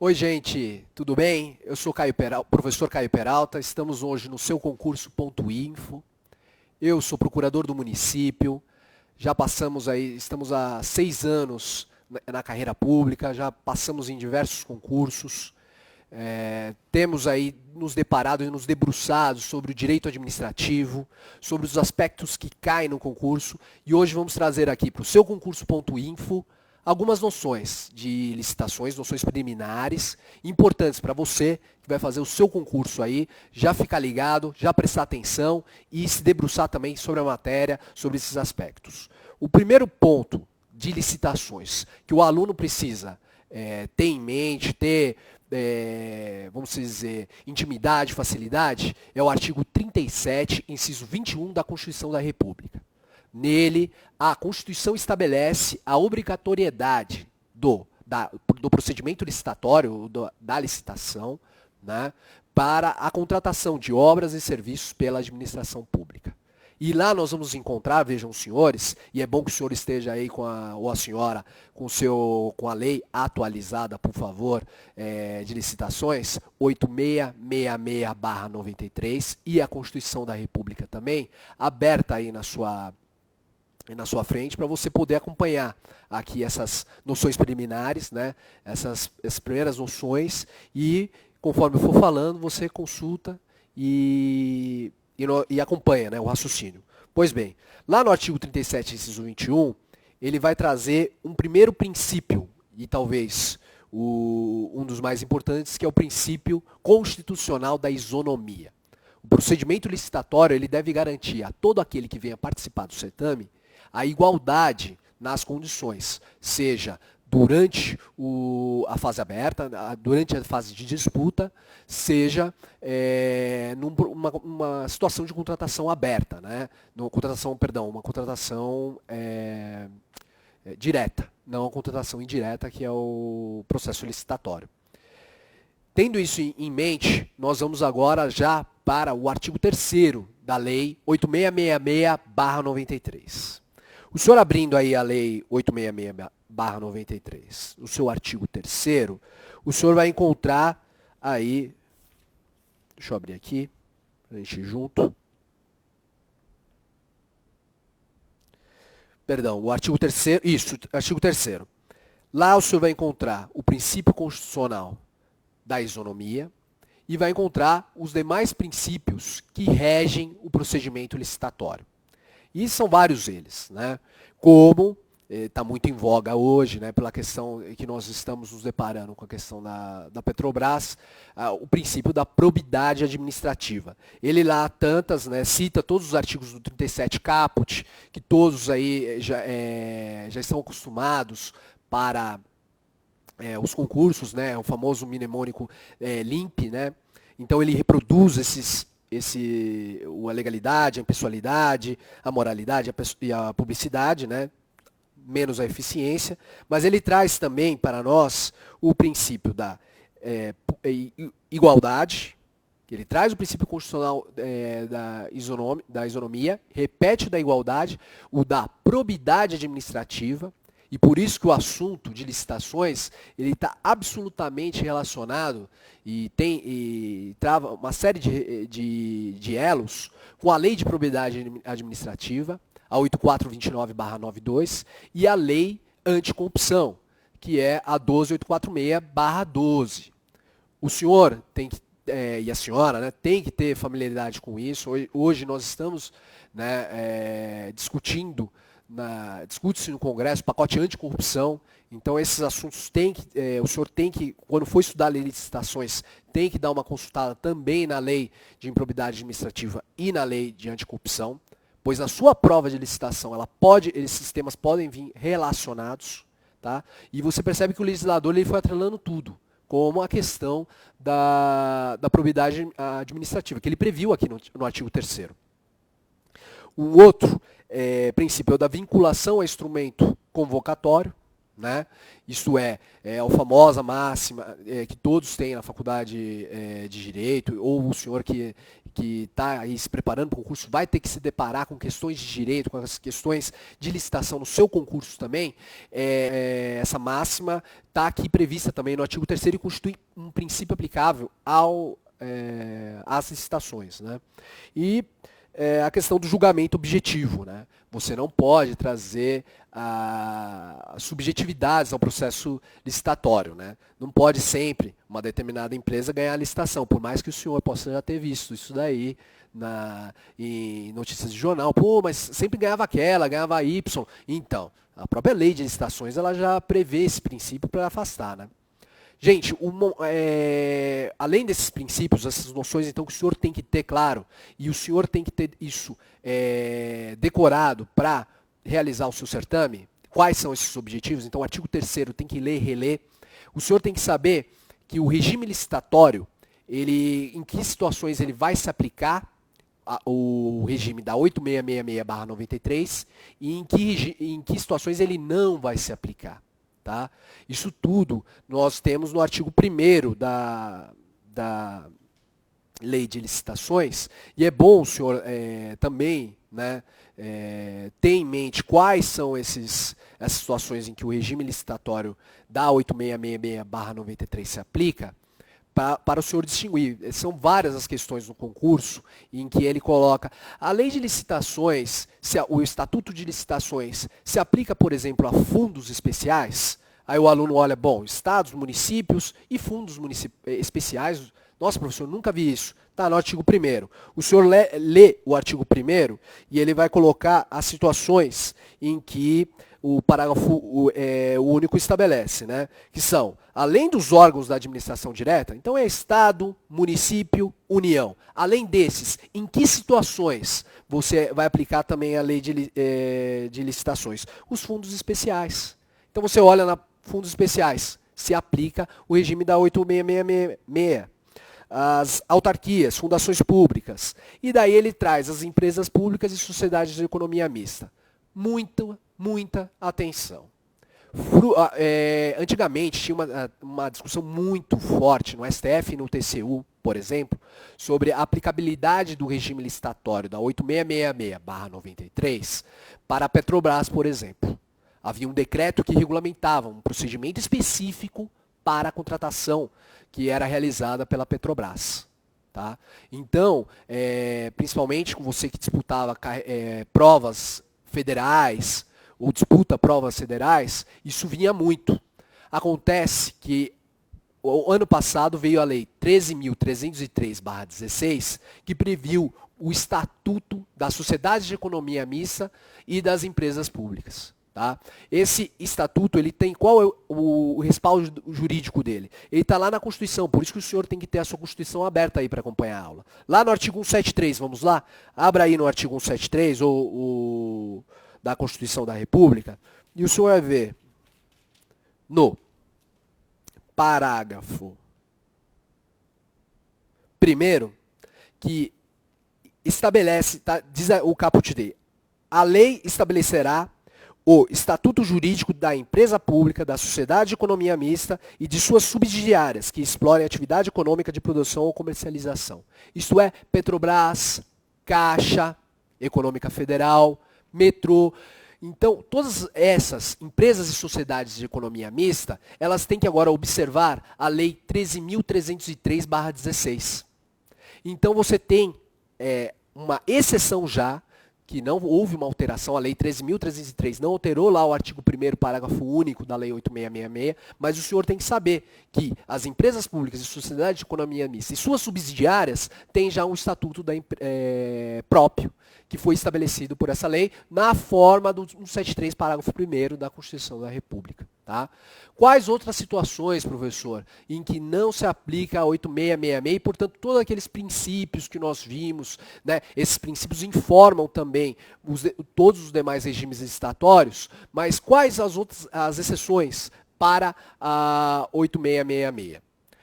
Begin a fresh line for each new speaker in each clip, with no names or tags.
Oi, gente, tudo bem? Eu sou professor Caio Peralta, estamos hoje no seu concurso.info. Eu sou procurador do município, já passamos aí, estamos há 6 anos na carreira pública, já passamos em diversos concursos. Temos aí nos deparado e nos debruçado sobre o direito administrativo, sobre os aspectos que caem no concurso, e hoje vamos trazer aqui para o seu concurso.info algumas noções de licitações, noções preliminares, importantes para você que vai fazer o seu concurso aí, já ficar ligado, já prestar atenção e se debruçar também sobre a matéria, sobre esses aspectos. O primeiro ponto de licitações que o aluno precisa ter em mente, ter, vamos dizer, intimidade, facilidade, é o artigo 37, inciso 21 da Constituição da República. Nele, a Constituição estabelece a obrigatoriedade do procedimento licitatório, da licitação, né, para a contratação de obras e serviços pela administração pública. E lá nós vamos encontrar, vejam os senhores, e é bom que o senhor esteja aí ou a senhora com a lei atualizada, por favor, de licitações, 8666/93, e a Constituição da República também, aberta aí na sua frente, para você poder acompanhar aqui essas noções preliminares, né? Essas primeiras noções, e conforme eu for falando, você consulta e acompanha, né, o raciocínio. Pois bem, lá no artigo 37, inciso 21, ele vai trazer um primeiro princípio, e talvez um dos mais importantes, que é o princípio constitucional da isonomia. O procedimento licitatório ele deve garantir a todo aquele que venha participar do certame a igualdade nas condições, seja durante a fase aberta, durante a fase de disputa, seja numa situação de contratação aberta, né? Uma contratação direta, não a contratação indireta, que é o processo licitatório. Tendo isso em mente, nós vamos agora já para o artigo 3º da Lei 8666/93. O senhor abrindo aí a Lei 8666/93, no seu artigo 3º, o senhor vai encontrar aí, deixa eu abrir aqui, para a gente ir junto. Perdão, o artigo 3º, isso, artigo 3º. Lá o senhor vai encontrar o princípio constitucional da isonomia e vai encontrar os demais princípios que regem o procedimento licitatório. E são vários eles, né? Como está muito em voga hoje, né, pela questão que nós estamos nos deparando com a questão da Petrobras, o princípio da probidade administrativa. Ele lá cita todos os artigos do 37 caput, que todos aí já estão acostumados para os concursos, né, o famoso mnemônico LIMP, né? Então ele reproduz a legalidade, a impessoalidade, a moralidade e a publicidade, né? Menos a eficiência, mas ele traz também para nós o princípio da igualdade, ele traz o princípio constitucional da isonomia, repete o da igualdade, o da probidade administrativa, e por isso que o assunto de licitações ele está absolutamente relacionado e trava uma série de elos com a lei de probidade administrativa, a 8429/92, e a lei anticorrupção, que é a 12846/12. O senhor e a senhora, né, tem que ter familiaridade com isso. Hoje nós estamos, né, discute-se no Congresso o pacote anticorrupção. Então esses assuntos o senhor tem que, quando for estudar a lei de licitações, tem que dar uma consultada também na lei de improbidade administrativa e na lei de anticorrupção, pois na sua prova de licitação esses temas podem vir relacionados, tá? E você percebe que o legislador ele foi atrelando tudo, como a questão da probidade administrativa, que ele previu aqui no artigo 3º. Um outro princípio é o da vinculação a instrumento convocatório, né? Isto é a famosa máxima que todos têm na faculdade de Direito, ou o senhor que que está aí se preparando para o concurso vai ter que se deparar com questões de direito, com as questões de licitação no seu concurso também, essa máxima está aqui prevista também no artigo 3º e constitui um princípio aplicável às licitações, né? E a questão do julgamento objetivo, né? Você não pode trazer subjetividades ao processo licitatório, né? Não pode sempre uma determinada empresa ganhar a licitação, por mais que o senhor possa já ter visto isso daí em notícias de jornal. Pô, mas sempre ganhava aquela, ganhava Y. Então, a própria lei de licitações ela já prevê esse princípio para afastar, né? Gente, além desses princípios, essas noções, então, que o senhor tem que ter claro, e o senhor tem que ter isso decorado para realizar o seu certame, quais são esses objetivos? Então, o artigo 3º tem que ler e reler. O senhor tem que saber que o regime licitatório, em que situações ele vai se aplicar, o regime da 8666/93, e em que situações ele não vai se aplicar. Tá? Isso tudo nós temos no artigo 1º da Lei de Licitações, e é bom o senhor também, né, ter em mente quais são essas situações em que o regime licitatório da 8666/93 se aplica, para o senhor distinguir. São várias as questões no concurso em que ele coloca a lei de licitações, o estatuto de licitações se aplica, por exemplo, a fundos especiais. Aí o aluno olha, bom, estados, municípios e fundos especiais. Nossa, professor, nunca vi isso. Está no artigo 1º. O senhor lê o artigo 1º e ele vai colocar as situações em que o parágrafo único estabelece, né? Que são, além dos órgãos da administração direta, então é Estado, município, União. Além desses, em que situações você vai aplicar também a lei de licitações? Os fundos especiais. Então você olha na fundos especiais, se aplica o regime da 8666. As autarquias, fundações públicas. E daí ele traz as empresas públicas e sociedades de economia mista. Muita atenção. Antigamente tinha uma discussão muito forte no STF e no TCU, por exemplo, sobre a aplicabilidade do regime licitatório da 8666/93 para a Petrobras, por exemplo. Havia um decreto que regulamentava um procedimento específico para a contratação que era realizada pela Petrobras. Tá? Então, principalmente com você que disputava provas federais, ou disputa provas federais, isso vinha muito. Acontece que o ano passado veio a lei 13.303/16, que previu o estatuto das sociedades de economia mista e das empresas públicas. Tá? Esse estatuto, ele tem qual é o respaldo jurídico dele? Ele está lá na Constituição, por isso que o senhor tem que ter a sua Constituição aberta aí para acompanhar a aula. Lá no artigo 173, vamos lá? Abra aí no artigo 173, da Constituição da República, e o senhor vai ver no parágrafo 1º que estabelece, diz o caput D, a lei estabelecerá o estatuto jurídico da empresa pública, da sociedade de economia mista e de suas subsidiárias que explorem atividade econômica de produção ou comercialização. Isto é, Petrobras, Caixa Econômica Federal, Metrô. Então, todas essas empresas e sociedades de economia mista, elas têm que agora observar a Lei 13.303/16. Então, você tem uma exceção já, que não houve uma alteração, a Lei 13.303 não alterou lá o artigo 1º, parágrafo único da Lei 8666, mas o senhor tem que saber que as empresas públicas e sociedades de economia mista e suas subsidiárias têm já um estatuto próprio, que foi estabelecido por essa lei na forma do 173, parágrafo 1º da Constituição da República. Tá? Quais outras situações, professor, em que não se aplica a 8666 e, portanto, todos aqueles princípios que nós vimos, né, esses princípios informam também todos os demais regimes licitatórios, mas quais as exceções para a 8666?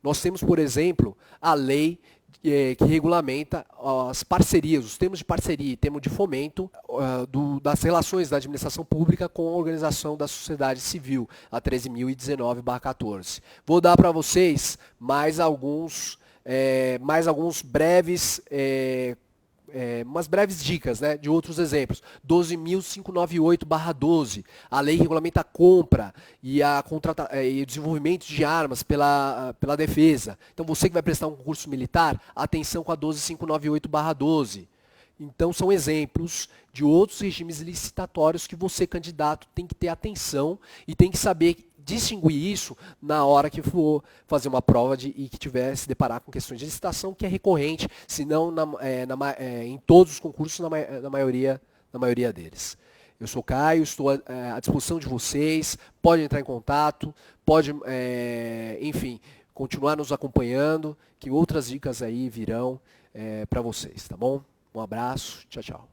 Nós temos, por exemplo, a lei que regulamenta as parcerias, os termos de parceria e termo de fomento das relações da administração pública com a organização da sociedade civil, a 13.019/14. Vou dar para vocês mais alguns mais alguns breves, umas breves dicas, né, de outros exemplos. 12.598/12, a lei regulamenta a compra e o desenvolvimento de armas pela defesa. Então você que vai prestar um concurso militar, atenção com a 12.598/12. Então são exemplos de outros regimes licitatórios que você, candidato, tem que ter atenção e tem que saber distinguir isso na hora que for fazer uma prova e que tiver se deparar com questões de licitação, que é recorrente, se não em todos os concursos, na maioria deles. Eu sou Caio, estou à disposição de vocês, pode entrar em contato, pode, enfim, continuar nos acompanhando, que outras dicas aí virão para vocês, tá bom? Um abraço, tchau, tchau.